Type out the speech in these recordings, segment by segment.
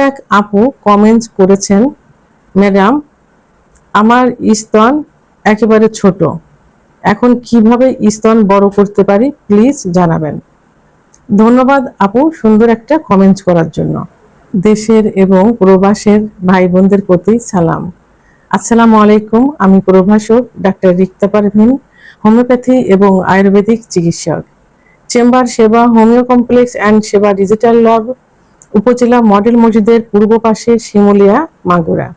এক আপু কমেন্টস করেছেন, ম্যাডাম আমার স্তন একেবারে ছোট, এখন কিভাবে স্তন বড় করতে পারি প্লিজ জানাবেন। ধন্যবাদ আপু সুন্দর একটা কমেন্টস করার জন্য। দেশের এবং প্রবাসের ভাই বোনদের প্রতি সালাম। আসসালামু আলাইকুম। আমি প্রভাষক ডাক্তার রিক্তা পারভিন, হোমিওপ্যাথি এবং আয়ুর্বেদিক চিকিৎসক, চেম্বার সেবা হোমিও কমপ্লেক্স অ্যান্ড সেবা ডিজিটাল ল্যাব, উপজেলা মডেল মসজিদের পূর্ব পাশে, শিমুলিয়া, মাগুরা।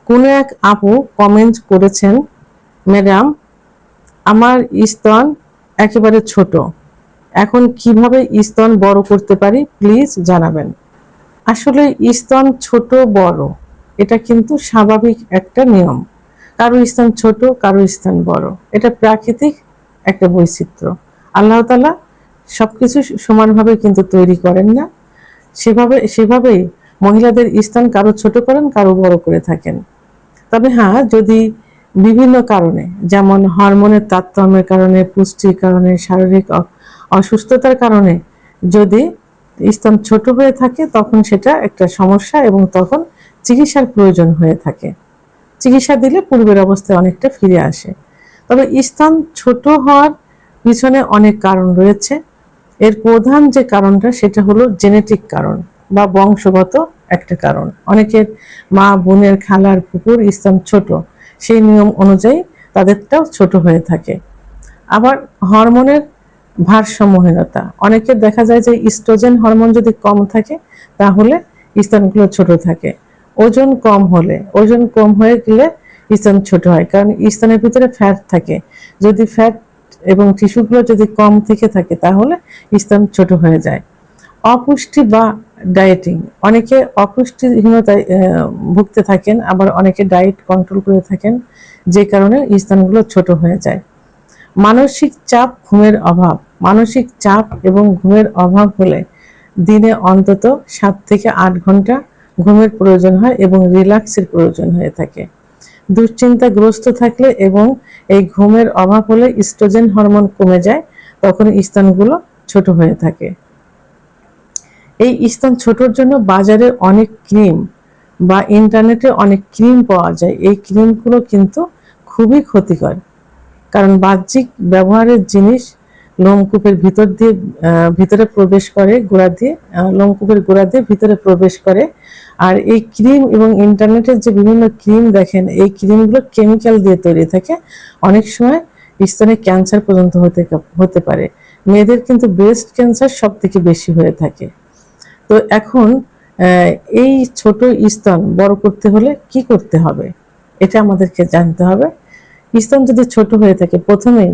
কোনো এক আপু কমেন্টস করেছেন, ম্যাডাম আমার স্তন একেবারে ছোট, এখন কিভাবে স্তন বড় করতে পারি প্লিজ জানাবেন। আসলে স্তন ছোট বড় এটা কিন্তু স্বাভাবিক একটা নিয়ম। কারো স্তন ছোট, কারো স্তন বড়, এটা প্রাকৃতিক একটা বৈচিত্র্য। আল্লাহ তাআলা সবকিছু সমানভাবে কিন্তু তৈরি করেন না। সেভাবেই মহিলাদের স্তন কারো ছোট করেন, কারো বড় করে থাকেন। তবে হ্যাঁ, যদি বিভিন্ন কারণে, যেমন হরমোনের তারতম্যের কারণে, পুষ্টির কারণে, শারীরিক অসুস্থতার কারণে যদি স্তন ছোট হয়ে থাকে তখন সেটা একটা সমস্যা এবং তখন চিকিৎসার প্রয়োজন হয়ে থাকে। চিকিৎসা দিলে পূর্বের অবস্থায় অনেকটা ফিরে আসে। তবে স্তন ছোট হওয়ার পিছনে অনেক কারণ রয়েছে। এর প্রধান যে কারণটা সেটা হলো জেনেটিক কারণ বা বংশগত একটা কারণ। অনেকের মা, বোনের, খালার, ফুপুর স্তন ছোট, সেই নিয়ম অনুযায়ী তাদেরটাও ছোট হয়ে থাকে। আবার হরমোনের ভারসাম্যহীনতা, অনেকের দেখা যায় যে ইস্ট্রোজেন হরমোন যদি কম থাকে তাহলে স্তনগুলো ছোট থাকে। ওজন কম হয়ে গেলে স্তন ছোট হয়, কারণ স্তনের ভিতরে ফ্যাট থাকে। যদি ফ্যাট এবং টিস্যুগুলো যদি কম থেকে থাকে তাহলে স্তন ছোট হয়ে যায়। অপুষ্টি বা ডায়েটিং, অনেকে অপুষ্টিহীনতায় ভুগতে থাকেন, আবার অনেকে ডায়েট কন্ট্রোল করে থাকেন, যে কারণে স্তনগুলো ছোট হয়ে যায়। মানসিক চাপ, মানসিক চাপ এবং ঘুমের অভাব হলে দিনে অন্তত 7 থেকে 8 ঘন্টা ঘুমের প্রয়োজন হয় এবং রিল্যাক্সের প্রয়োজন হয়ে থাকে। দুশ্চিন্তাগ্রস্ত থাকলে এবং এই ঘুমের অভাব হলে ইস্ট্রোজেন হরমোন কমে যায়, তখন স্তনগুলো ছোট হয়ে থাকে। এই স্তন ছোটর জন্য বাজারে অনেক ক্রিম বা ইন্টারনেটে অনেক ক্রিম পাওয়া যায়। এই ক্রিমগুলো কিন্তু খুবই ক্ষতিকর, কারণ বাহ্যিক ব্যবহারের জিনিস লোমকূপের ভিতরে প্রবেশ করে, লোমকূপের গোড়া দিয়ে ভিতরে প্রবেশ করে। আর এই ক্রিম এবং ইন্টারনেটের যে বিভিন্ন ক্রিম দেখেন, এই ক্রিমগুলো কেমিক্যাল দিয়ে তৈরি থাকে। অনেক সময় স্তনে ক্যান্সার পর্যন্ত হতে পারে। মেয়েদের কিন্তু ব্রেস্ট ক্যান্সার সব থেকে বেশি হয়ে থাকে। তো এখন এই ছোট স্তন বড় করতে হলে কি করতে হবে, এটা আমাদেরকে জানতে হবে। স্তন যদি ছোট হয়ে থাকে, প্রথমেই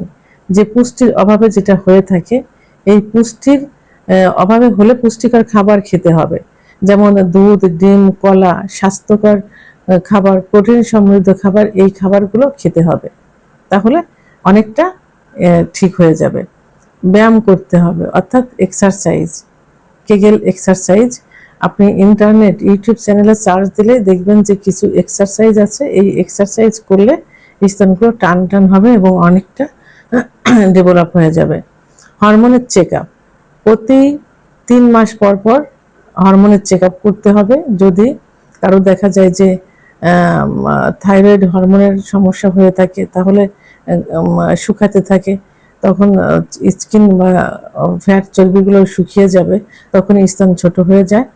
যে পুষ্টির অভাবে যেটা হয়ে থাকে, এই পুষ্টির অভাবে হলে পুষ্টিকর খাবার খেতে হবে। যেমন দুধ, ডিম, কলা, স্বাস্থ্যকর খাবার, প্রোটিন সমৃদ্ধ খাবার, এই খাবারগুলো খেতে হবে। তাহলে অনেকটা ঠিক হয়ে যাবে। ব্যায়াম করতে হবে, অর্থাৎ এক্সারসাইজ, কেগেল এক্সারসাইজ। আপনি ইন্টারনেট, ইউটিউব চ্যানেলে সার্চ দিলে দেখবেন যে কিছু এক্সারসাইজ আছে। এই এক্সারসাইজ করলে স্তনগুলো টান হবে এবং অনেকটা ডেভেলপ হয়ে যাবে। হরমোনের চেক আপ, প্রতি 3 মাস পর পর হরমোনের চেক আপ করতে হবে। যদি কারো দেখা যায় যে থাইরয়েড হরমোনের সমস্যা হয়ে থাকে, তাহলে শুকাতে থাকে, তখন স্কিন বা ফ্যাট চর্বিগুলো শুকিয়ে যাবে, তখন স্তন ছোট হয়ে যায়।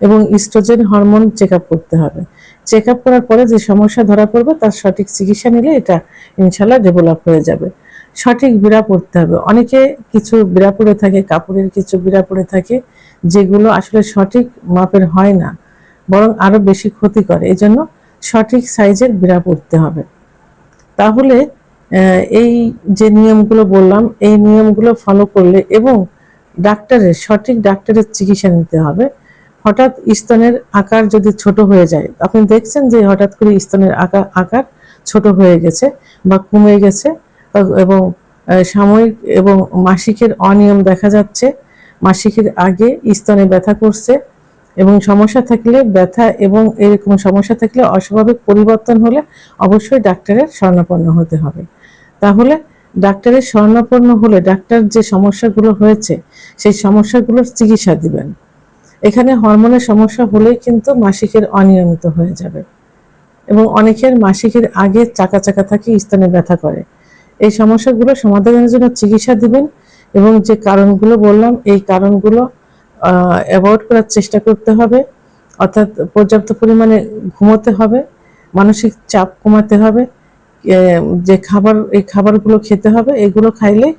এবং ইস্ট্রোজেন হরমোন চেক আপ করতে হবে। চেক আপ করার পরে যে সমস্যা ধরা পড়বে তার সঠিক চিকিৎসা নিলে এটা ইনশাল্লাহ ডেভেলপ হয়ে যাবে। সঠিক বিড়া পড়তে হবে। অনেকে কিছু বিড়া পড়ে থাকে, কাপড়ের কিছু বিড়া পড়ে থাকে, যেগুলো আসলে সঠিক মাপের হয় না, বরং আরো বেশি ক্ষতি করে। এই জন্য সঠিক সাইজের বিড়া পড়তে হবে। তাহলে এই যে নিয়মগুলো বললাম, এই নিয়মগুলো ফলো করলে এবং সঠিক ডাক্তারের চিকিৎসা নিতে হবে। হঠাৎ স্তনের আকার যদি ছোট হয়ে যায়, আপনি দেখছেন যে হঠাৎ করে স্তনের আকার ছোট হয়ে গেছে বা কমে গেছে, এবং সাময়িক এবং মাসিকের অনিয়ম দেখা যাচ্ছে, মাসিকের আগে স্তনে ব্যথা করছে, এবং সমস্যা থাকলে ব্যথা এবং এরকম সমস্যা থাকলে অস্বাভাবিক পরিবর্তন হলে অবশ্যই ডাক্তারের শরণাপন্ন হতে হবে। তাহলে ডাক্তারের শরণাপন্ন হলে ডাক্তার যে সমস্যাগুলো হয়েছে সেই সমস্যাগুলোর চিকিৎসা দিবেন। এখানে হরমোনের সমস্যা হলেই কিন্তু মাসিকের অনিয়মিত হয়ে যাবে, এবং অনেকের মাসিকের আগে চাকা চাকা থাকে, স্তনে ব্যথা করে। এই সমস্যাগুলো সমাধানের জন্য চিকিৎসা দিবেন, এবং যে কারণগুলো বললাম এই কারণগুলো অ্যাভয়েড করার চেষ্টা করতে হবে। অর্থাৎ পর্যাপ্ত পরিমাণে ঘুমোতে হবে, মানসিক চাপ কমাতে হবে, যে এই খাবারগুলো খেতে হবে, এগুলো খাইলে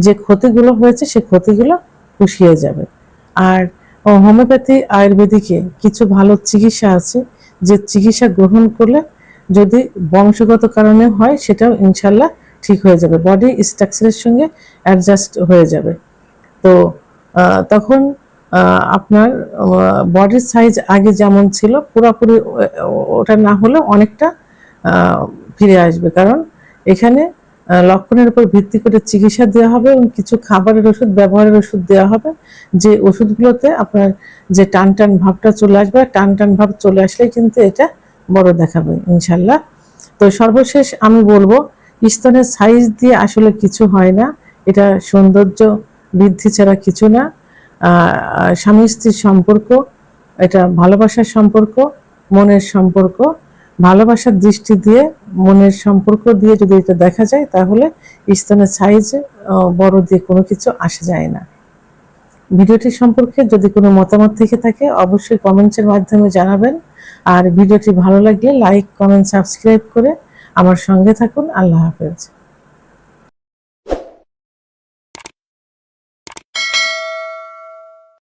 যে ক্ষতিগুলো হয়েছে সে ক্ষতিগুলো পুষিয়ে যাবে। আর হোমিওপ্যাথি আয়ুর্বেদিকে কিছু ভালো চিকিৎসা আছে, যে চিকিৎসা গ্রহণ করলে যদি বংশগত কারণে হয় সেটাও ইনশাল্লাহ ঠিক হয়ে যাবে, বডি স্ট্রাকচারের সঙ্গে অ্যাডজাস্ট হয়ে যাবে। তো তখন আপনার বডির সাইজ আগে যেমন ছিল পুরোপুরি ওটা না হলেও অনেকটা ফিরে আসবে, কারণ এখানে লক্ষণের উপর ভিত্তি করে চিকিৎসা দেওয়া হবে এবং কিছু খাবারের ওষুধ, ব্যবহারের ওষুধ দেওয়া হবে, যে ওষুধগুলোতে আপনার যে টান টান ভাবটা চলে আসবে, টান টান ভাব চলে আসলেই কিন্তু এটা বড় দেখাবে ইনশাল্লাহ। তো সর্বশেষ আমি বলবো, স্তনের সাইজ দিয়ে আসলে কিছু হয় না, এটা সৌন্দর্য বৃদ্ধি ছাড়া কিছু না। স্বামী স্ত্রীর সম্পর্ক, এটা ভালোবাসার সম্পর্ক, মনের সম্পর্ক। ভালোবাসার দৃষ্টি দিয়ে, মনের সম্পর্ক দিয়ে যদি এটা দেখা যায়, তাহলে স্তনের সাইজ বড় দিয়ে কোনো কিছু আসা যায় না। ভিডিওটি সম্পর্কে যদি কোনো মতামত থেকে থাকে অবশ্যই কমেন্টসের মাধ্যমে জানাবেন। আর ভিডিওটি ভালো লাগলে লাইক, কমেন্ট, সাবস্ক্রাইব করে আমার সঙ্গে থাকুন। আল্লাহ হাফেজ।